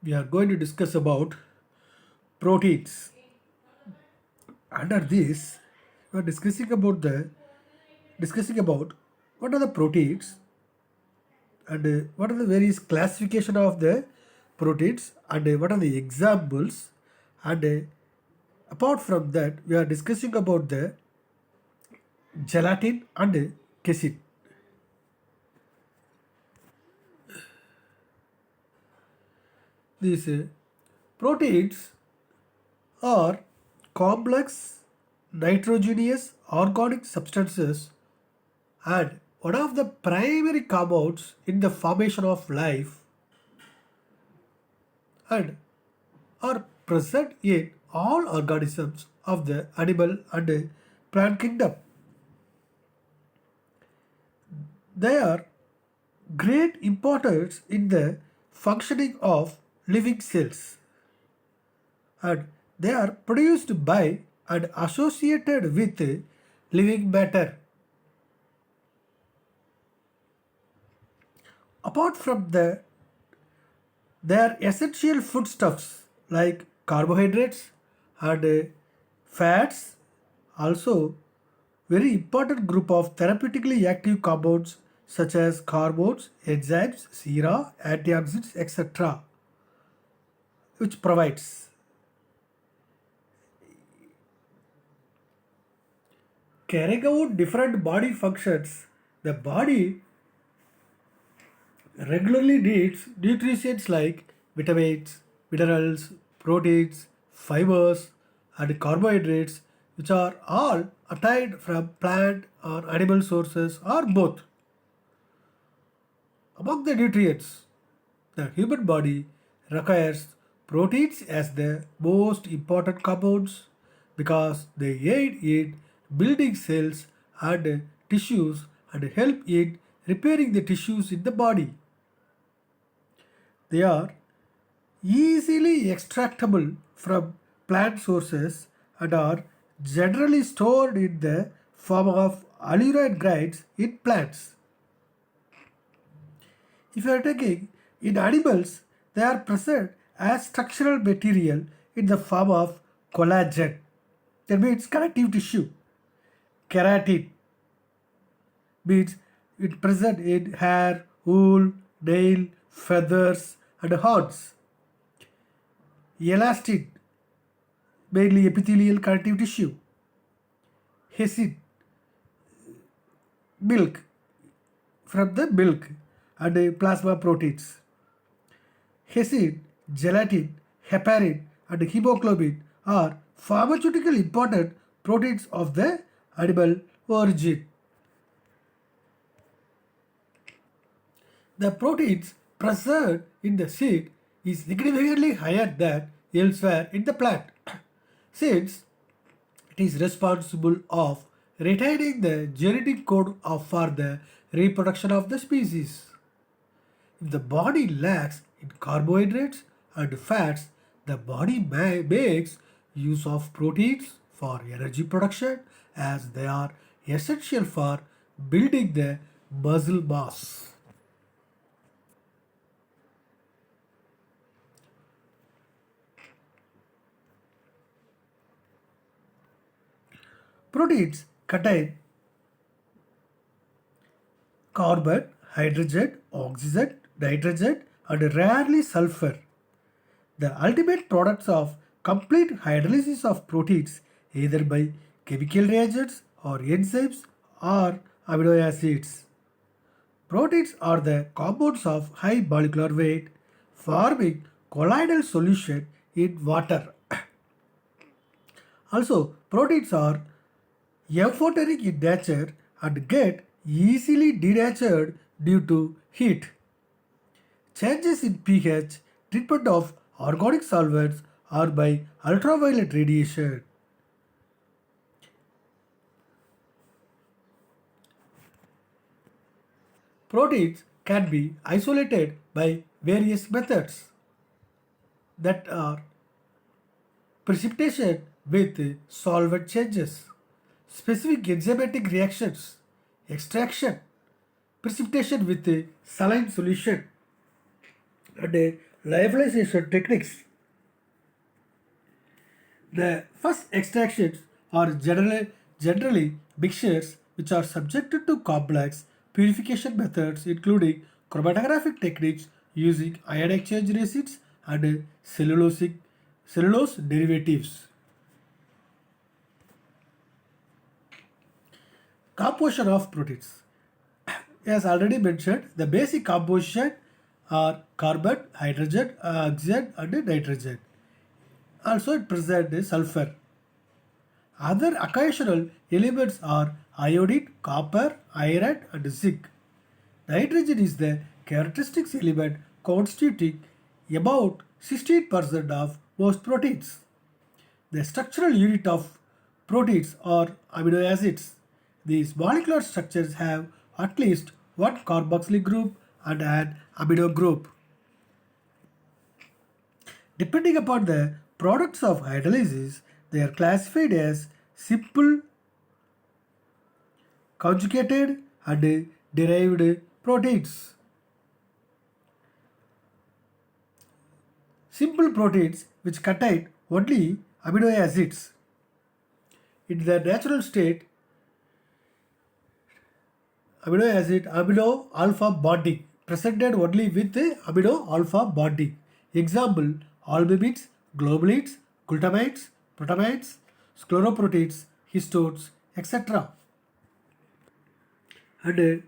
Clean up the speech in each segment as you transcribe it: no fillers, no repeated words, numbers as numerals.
we are going to discuss about proteins. Under this, we are discussing about what are the proteins and what are the various classification of the proteins and what are the examples and apart from that we are discussing about the gelatin and casein. These proteins are complex nitrogenous organic substances and one of the primary compounds in the formation of life and are present in all organisms of the animal and plant kingdom. They are great importance in the functioning of living cells and they are produced by and associated with living matter. Apart from they are essential foodstuffs like carbohydrates and fats, also very important group of therapeutically active compounds such as hormones, enzymes, sera, antioxidants, etc., which provides. Carrying out different body functions, the body regularly needs nutrients like vitamins, minerals, proteins, fibers, and carbohydrates, which are all obtained from plant or animal sources or both. Among the nutrients, the human body requires proteins as the most important compounds because they aid in building cells and tissues and help in repairing the tissues in the body. They are easily extractable from plant sources and are generally stored in the form of alluroid grains in plants. If you are taking in animals, they are present as structural material in the form of collagen. That means connective tissue. Keratin means it present in hair, wool, nail, feathers, and horns. Elastin, mainly epithelial connective tissue. Hyacinth, milk, from the milk and plasma proteins. Hyacinth, gelatin, heparin, and hemoglobin are pharmaceutical important proteins of the animal origin. The proteins present in the seed is significantly higher than elsewhere in the plant since it is responsible of retaining the genetic code for the reproduction of the species. If the body lacks in carbohydrates and fats, the body makes use of proteins for energy production as they are essential for building the muscle mass. Proteins contain carbon, hydrogen, oxygen, nitrogen, and rarely sulfur. The ultimate products of complete hydrolysis of proteins either by chemical reagents or enzymes or amino acids. Proteins are the compounds of high molecular weight forming colloidal solution in water. Also, proteins are euphoric in nature and get easily denatured due to heat. Changes in pH, treatment of organic solvents, or by ultraviolet radiation. Proteins can be isolated by various methods that are precipitation with solvent changes, specific enzymatic reactions, extraction, precipitation with a saline solution, and a lyophilization techniques. The first extractions are generally mixtures which are subjected to complex purification methods including chromatographic techniques using ion exchange resins and cellulose derivatives. Composition of proteins. As already mentioned, the basic composition are carbon, hydrogen, oxygen and nitrogen. Also it presents sulfur. Other occasional elements are iodine, copper, iron and zinc. Nitrogen is the characteristic element constituting about 16% of most proteins. The structural unit of proteins are amino acids. These molecular structures have at least one carboxylic group and an amino group. Depending upon the products of hydrolysis, they are classified as simple, conjugated, and derived proteins. Simple proteins which contain only amino acids. In their natural state, amino acid amino alpha bonding presented only with the amino alpha bonding. Example: albumins, globulins, glutamides, protamides, scleroproteins, histones, etc. And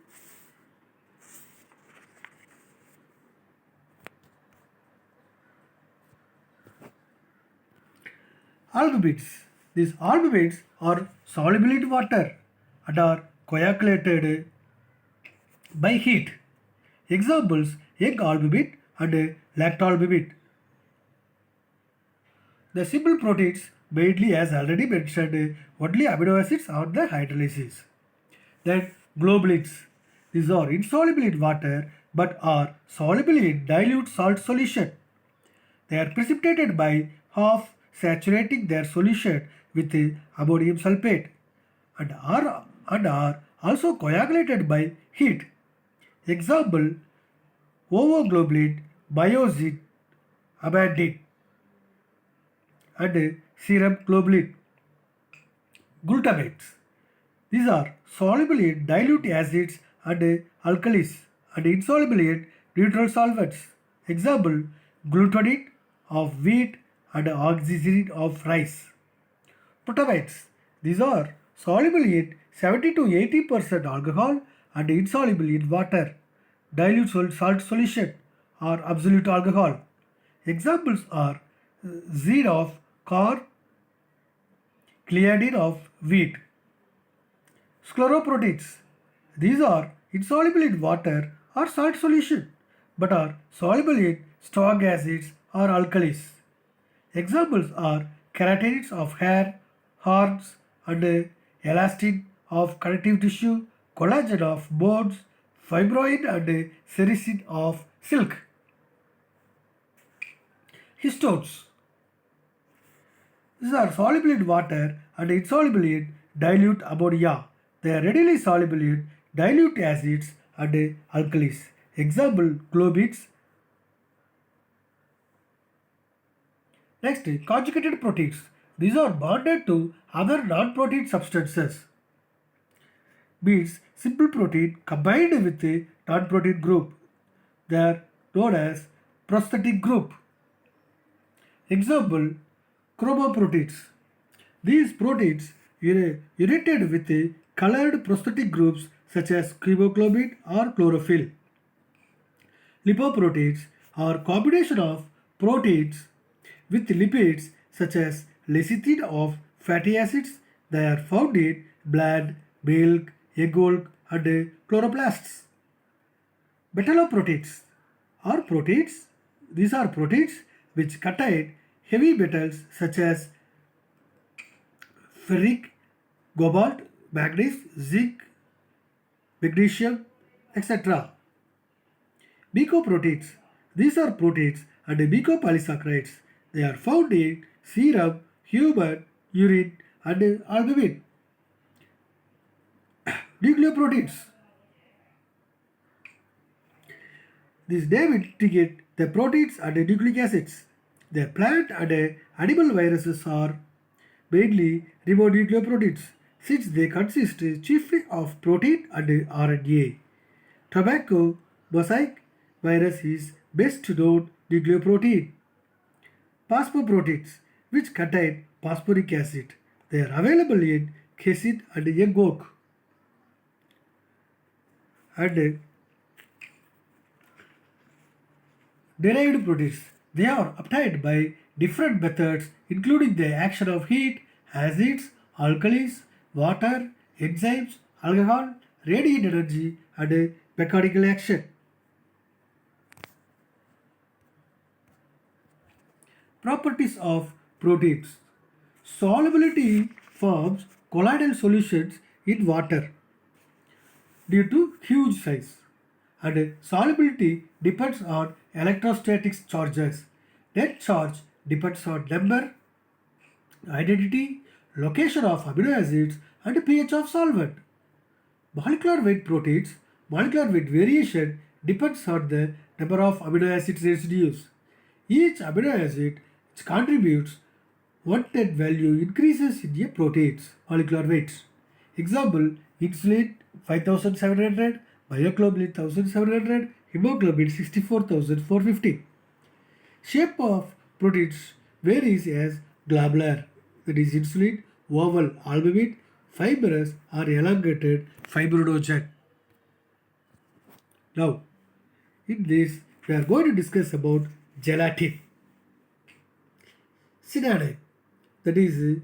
albumins. These albumins are soluble in water and are coagulated by heat. Examples: egg albumin and lactalbumin. The simple proteins mainly, as already mentioned, only amino acids on the hydrolysis. Then globulins. These are insoluble in water but are soluble in dilute salt solution. They are precipitated by half saturating their solution with ammonium sulfate and are also coagulated by heat. Example: ovoglobulin, myosin, amandine and serum globulin. Glutamates. These are soluble in dilute acids and alkalis and insoluble in neutral solvents. Example: glutamine of wheat and oxygen of rice. Protamides. These are soluble in 70 to 80% alcohol and insoluble in water, dilute salt solution or absolute alcohol. Examples are zein of corn, gliadin of wheat. Scleroproteins. These are insoluble in water or salt solution but are soluble in strong acids or alkalis. Examples are keratins of hair, horns and elastin of connective tissue, collagen of bones, fibroin and sericin of silk. Histones. These are soluble in water and insoluble in dilute ammonia. They are readily soluble in dilute acids and alkalis. Example: globins. Next, conjugated proteins. These are bonded to other non-protein substances. Means simple protein combined with a non-protein group. They are known as prosthetic group. Example: chromoproteins. These proteins are united with colored prosthetic groups such as hemoglobin or chlorophyll. Lipoproteins are combination of proteins with lipids such as lecithin of fatty acids. They are found in blood, milk, egg yolk and chloroplasts. Metalloproteins are proteins. These are proteins which contain heavy metals such as ferric, cobalt, manganese, zinc, magnesium, etc. Mucoproteins. These are proteins and mucopolysaccharides. They are found in serum, human, urine and albumin. Nucleoproteins. This name indicate the proteins and the nucleic acids. The plant and animal viruses are mainly ribonucleoproteins since they consist chiefly of protein and RNA. Tobacco mosaic virus is best known nucleoprotein. Phosphoproteins, which contain phosphoric acid. They are available in casein and young oak. And derived proteins. They are obtained by different methods including the action of heat, acids, alkalis, water, enzymes, alcohol, radiant energy and mechanical action. Properties of proteins. Solubility forms colloidal solutions in water due to huge size, and solubility depends on electrostatic charges. Net charge depends on number, identity, location of amino acids and pH of solvent. Molecular weight proteins, molecular weight variation depends on the number of amino acid residues. Each amino acid which contributes one net value increases in a protein's molecular weights. Example, insulin 5700, myoglobin 1700, hemoglobin 64,450. Shape of proteins varies as globular, that is insulin, oval albumin, fibrous or elongated fibrinogen. Now, in this, we are going to discuss about gelatin. Synonym, that is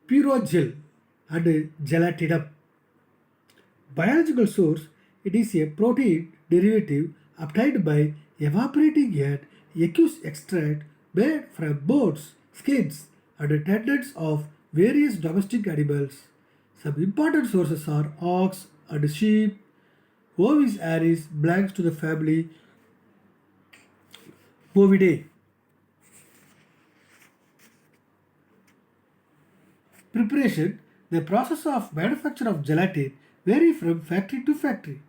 purogel and gelatinum. Biological source, it is a protein derivative obtained by evaporating an aqueous extract made from bones, skins and tendons of various domestic animals. Some important sources are ox and sheep. Ovis aries belongs to the family Bovidae. Preparation, the process of manufacture of gelatin vary from factory to factory.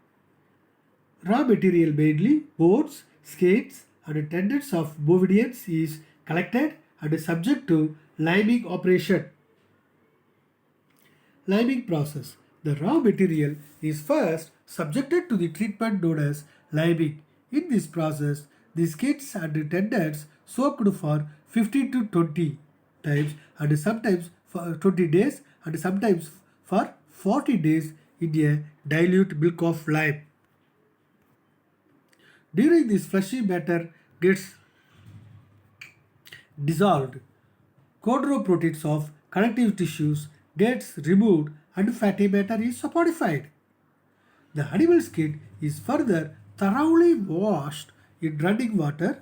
Raw material mainly bones, skins and tendons of bovidians is collected and is subject to liming operation. Liming process. The raw material is first subjected to the treatment known as liming. In this process, the skins and tendons soaked for 15 to 20 times and sometimes for 20 days and sometimes for 40 days in a dilute milk of lime. During this fleshy matter gets dissolved, chondroproteins of connective tissues gets removed and fatty matter is saponified. The animal skin is further thoroughly washed in running water.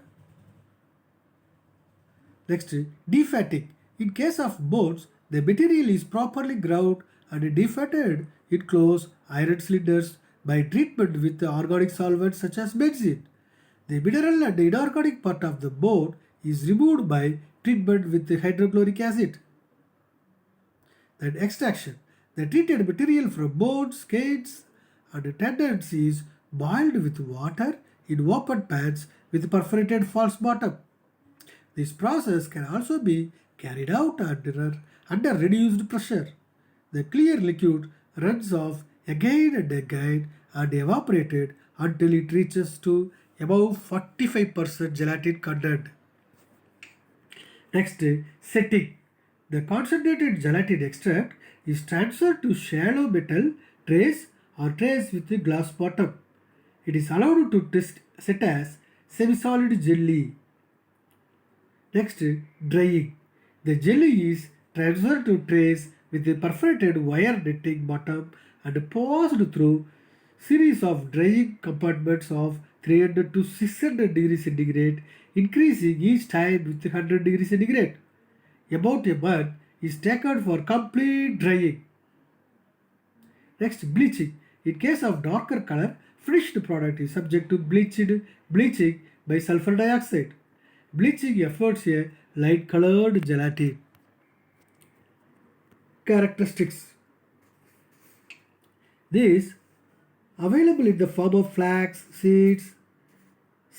Next, defatting. In case of bones, the material is properly ground and defatted in close iron cylinders by treatment with organic solvents such as benzene. The mineral and inorganic part of the bone is removed by treatment with hydrochloric acid. Then extraction. The treated material from bones, skins and tendons is boiled with water in open pans with perforated false bottom. This process can also be carried out under reduced pressure. The clear liquid runs off again and again and evaporated until it reaches to above 45% gelatin content. Next, setting. The concentrated gelatin extract is transferred to shallow metal trays or trays with a glass bottom. It is allowed to set as semi-solid jelly. Next, drying. The jelly is transferred to trays with a perforated wire netting bottom and passed through series of drying compartments of 300 to 600 degrees centigrade, increasing each time with 100 degrees centigrade. About a month is taken for complete drying. Next, bleaching. In case of darker color, finished product is subject to bleaching by sulfur dioxide. Bleaching affords a light colored gelatin. Characteristics. This Available in the form of flax, seeds,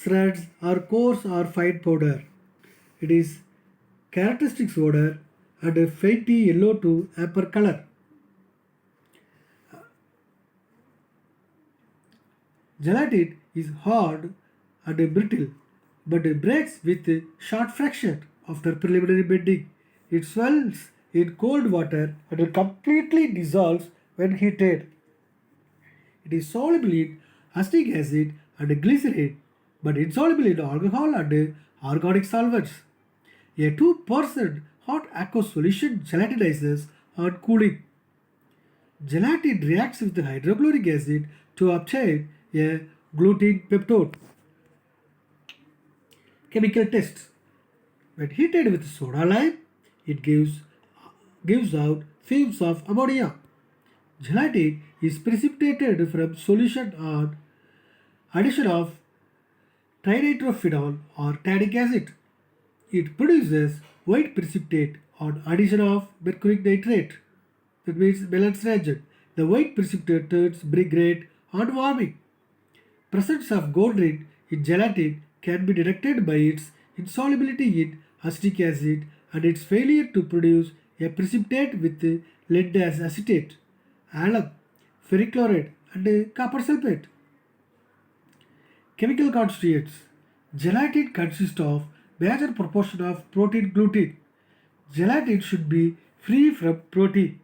shreds, or coarse or fine powder. It is characteristic odor and a faintly yellow to amber color. Gelatin is hard and brittle, but it breaks with a short fraction after preliminary bending. It swells in cold water and completely dissolves when heated. It is soluble in acetic acid and glycerin, but insoluble in alcohol and organic solvents. A 2% hot aqueous solution gelatinizes on cooling. Gelatin reacts with hydrochloric acid to obtain a gluten peptide. Chemical tests. When heated with soda lime, it gives out fumes of ammonia. Gelatin is precipitated from solution on addition of trinitrophenol or tannic acid. It produces white precipitate on addition of mercuric nitrate. That means Maillard reagent. The white precipitate turns brick red on warming. Presence of gordite in gelatin can be detected by its insolubility in acetic acid and its failure to produce a precipitate with lead as acetate, alum, ferric chloride, and copper sulfate. Chemical constituents. Gelatin consists of major proportion of protein gluten. Gelatin should be free from protein,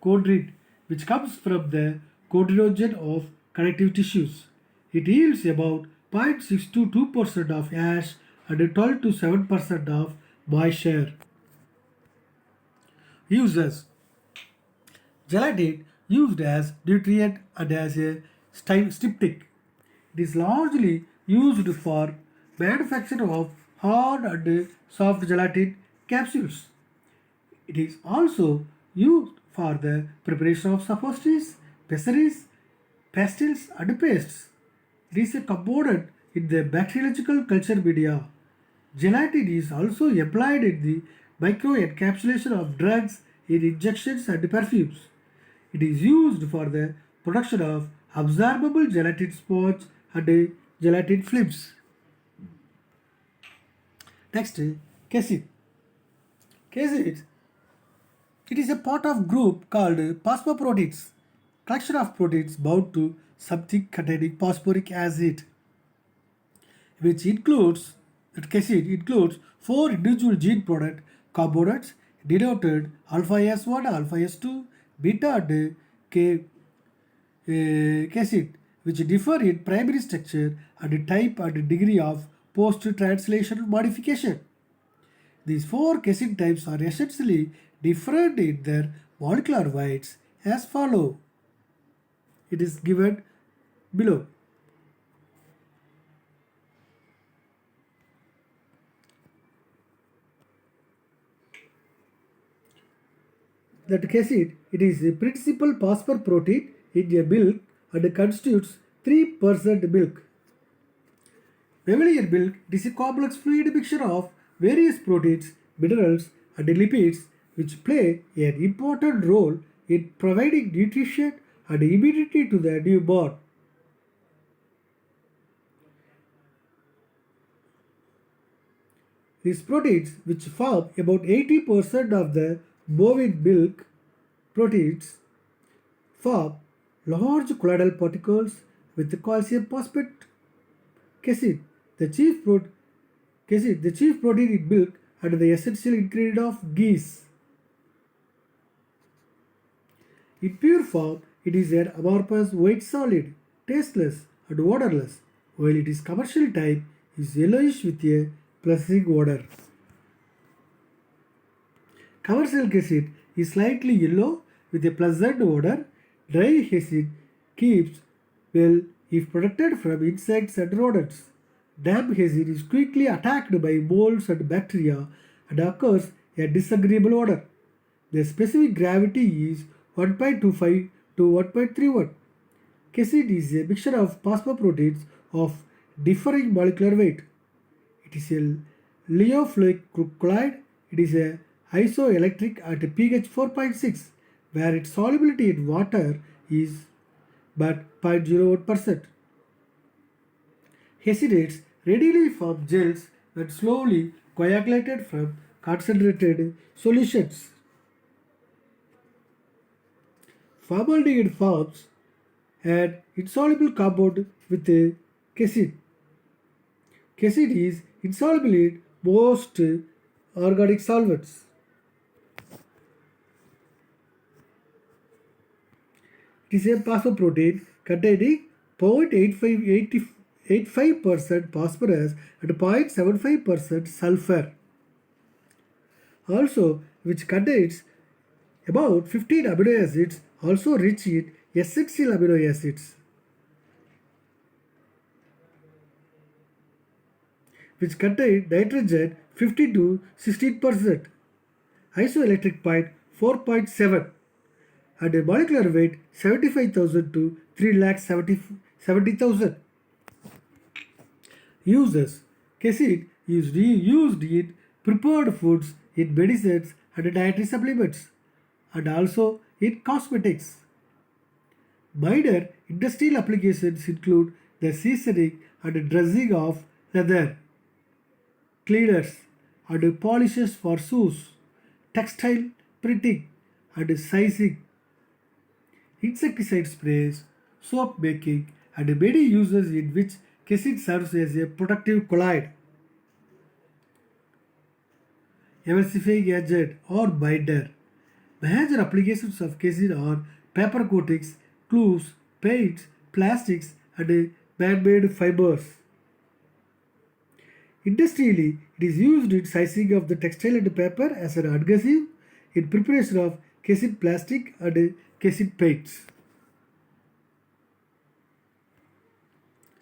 chondrin, which comes from the chondrogen of connective tissues. It yields about 0.6 to 2% of ash and 12 to 7% of moisture. Uses. Gelatin used as nutrient and as a styptic. It is largely used for manufacture of hard and soft gelatin capsules. It is also used for the preparation of suppositories, pessaries, pastils, and pastes. It is a component in the bacteriological culture media. Gelatin is also applied in the microencapsulation of drugs in injections and perfumes. It is used for the production of absorbable gelatin sponge and gelatin films. Next, casein. Casein, it is a part of group called phosphoproteins, collection of proteins bound to something containing phosphoric acid, which includes that casein includes four individual gene product components denoted alpha S1, alpha S2, beta and K casein, which differ in primary structure and type and degree of post-translational modification. These four casein types are essentially different in their molecular weights as follow. It is given below. That casein, it is a principal phosphoprotein in a milk and constitutes 3% milk. Mammalian milk is a complex fluid mixture of various proteins, minerals, and lipids which play an important role in providing nutrition and immunity to the newborn. These proteins, which form about 80% of the bovine milk proteins, form large colloidal particles with calcium phosphate casein, the chief protein in milk and the essential ingredient of geese. In pure form, it is an amorphous white solid, tasteless and odorless, while it is commercial type is yellowish with a pleasing odor. Commercial casein is slightly yellow with a pleasant odor. Dry casein keeps well if protected from insects and rodents. Damp casein is quickly attacked by molds and bacteria and occurs a disagreeable odor. The specific gravity is 1.25 to 1.31. Casein is a mixture of phosphoproteins of differing molecular weight. It is a liofluic colloid. It is a isoelectric at pH 4.6, where its solubility in water is but 0.01%. Hesidates readily form gels when slowly coagulated from concentrated solutions. Formaldehyde forms an insoluble compound with a casein. Casein is insoluble in most organic solvents. It is a phosphoprotein containing 0.85% phosphorus and 0.75% sulfur. Also, which contains about 15 amino acids, also rich in essential amino acids, which contain nitrogen 15 to 16%, isoelectric point 4.7, and a molecular weight 75,000 to 3,70,000. Uses: casein is used in prepared foods, in medicines and dietary supplements, and also in cosmetics. Minor industrial applications include the seasoning and dressing of leather, cleaners and polishes for shoes, textile printing and sizing, insecticide sprays, soap making, and many uses in which casein serves as a protective colloid, emulsifying agent, or binder. Major applications of casein are paper coatings, glues, paints, plastics, and man-made fibers. Industrially, it is used in sizing of the textile and paper as an adhesive, in preparation of casein plastic and casein paints.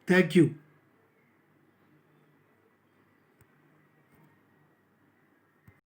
Thank you.